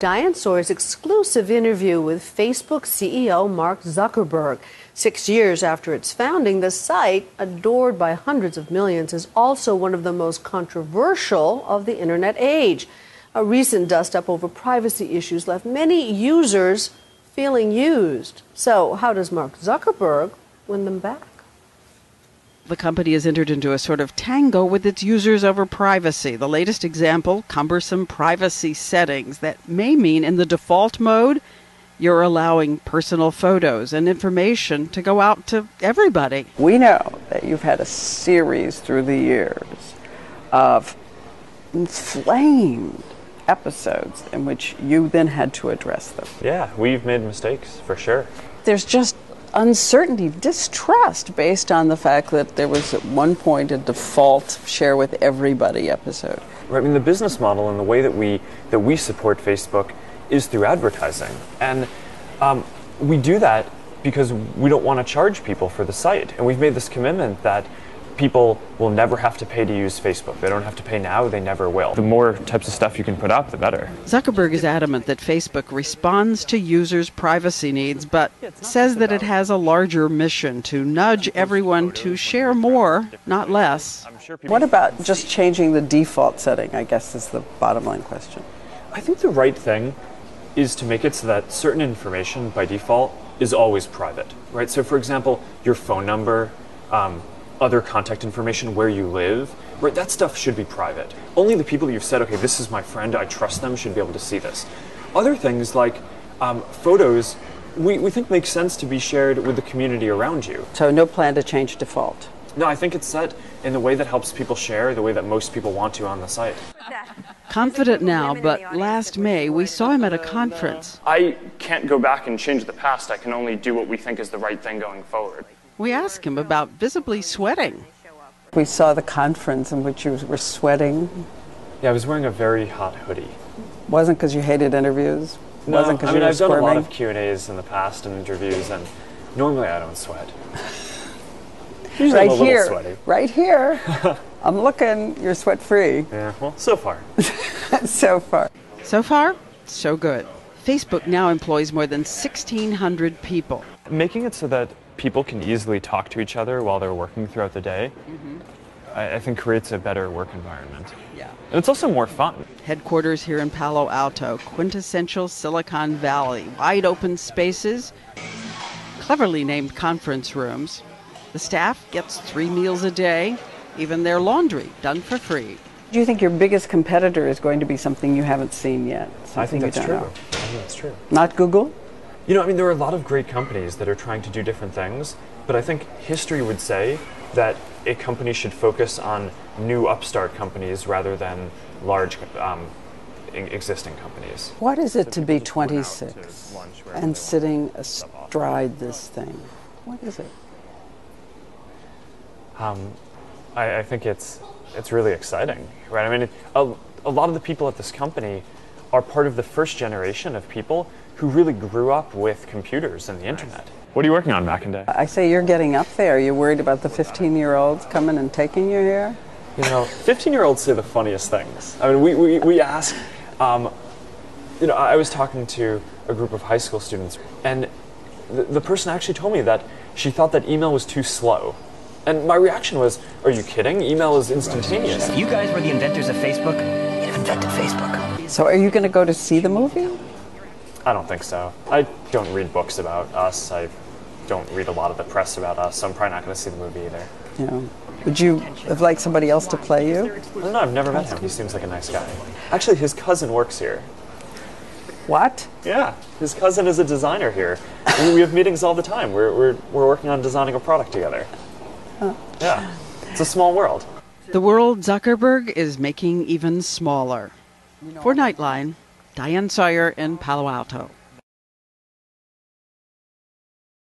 Diane Sawyer's exclusive interview with Facebook CEO Mark Zuckerberg. 6 years after its founding, the site, adored by hundreds of millions, is also one of the most controversial of the internet age. A recent dust-up over privacy issues left many users feeling used. So how does Mark Zuckerberg win them back? The company has entered into a sort of tango with its users over privacy. The latest example, cumbersome privacy settings that may mean in the default mode, you're allowing personal photos and information to go out to everybody. We know that you've had a series through the years of inflamed episodes in which you then had to address them. Yeah, we've made mistakes, for sure. There's just uncertainty, distrust based on the fact that there was at one point a default share with everybody episode. Right, I mean, the business model and the way that we support Facebook is through advertising. And we do that because we don't want to charge people for the site. And we've made this commitment that people will never have to pay to use Facebook. They don't have to pay now, they never will. The more types of stuff you can put up, the better. Zuckerberg is adamant that Facebook responds to users' privacy needs, but says that it has a larger mission to nudge everyone to share more, not less. What about just changing the default setting, I guess is the bottom line question. I think the right thing is to make it so that certain information by default is always private, right? So for example, your phone number, other contact information, where you live, right? That stuff should be private. Only the people you've said, okay, this is my friend, I trust them, should be able to see this. Other things like photos, we think makes sense to be shared with the community around you. So no plan to change default? No, I think it's set in the way that helps people share, the way that most people want to on the site. Confident now, but last May we saw him at a conference. I can't go back and change the past. I can only do what we think is the right thing going forward. We asked him about visibly sweating. We saw the conference in which you were sweating. Yeah, I was wearing a very hot hoodie. Wasn't because you hated interviews? No, Wasn't because you were I've done a lot squirming? of Q&As in the past and interviews, and normally I don't sweat. Usually I'm a little sweaty. Right here. I'm looking, you're sweat-free. Yeah, well, so far. So far. So far, so good. Facebook now employs more than 1,600 people. Making it so that people can easily talk to each other while they're working throughout the day, I think creates a better work environment. Yeah. And it's also more fun. Headquarters here in Palo Alto, quintessential Silicon Valley, wide open spaces, cleverly named conference rooms. The staff gets 3 meals a day, even their laundry done for free. Do you think your biggest competitor is going to be something you haven't seen yet? I think that's true. Know? I think that's true. Not Google? You know, I mean, there are a lot of great companies that are trying to do different things, but I think history would say that a company should focus on new upstart companies rather than large existing companies. What is it to be 26 and sitting astride this thing? What is it? I think it's really exciting, right? I mean, a lot of the people at this company are part of the first generation of people who really grew up with computers and the internet. What are you working on, Mackinday? I say you're getting up there. You're worried about the 15-year-olds coming and taking your hair? You know, 15-year-olds say the funniest things. I mean, we ask, you know, I was talking to a group of high school students, and the person actually told me that she thought that email was too slow. And my reaction was, are you kidding? Email is instantaneous. If you guys were the inventors of Facebook, you'd have invented Facebook. So are you going to go to see the movie? I don't think so. I don't read books about us. I don't read a lot of the press about us, so I'm probably not going to see the movie either. Yeah. Would you have liked somebody else to play you? I don't know, I've never met him. He seems like a nice guy. Actually, his cousin works here. What? Yeah, his cousin is a designer here. We have meetings all the time. We're working on designing a product together. Yeah, it's a small world. The world Zuckerberg is making even smaller. For Nightline, Diane Sawyer in Palo Alto.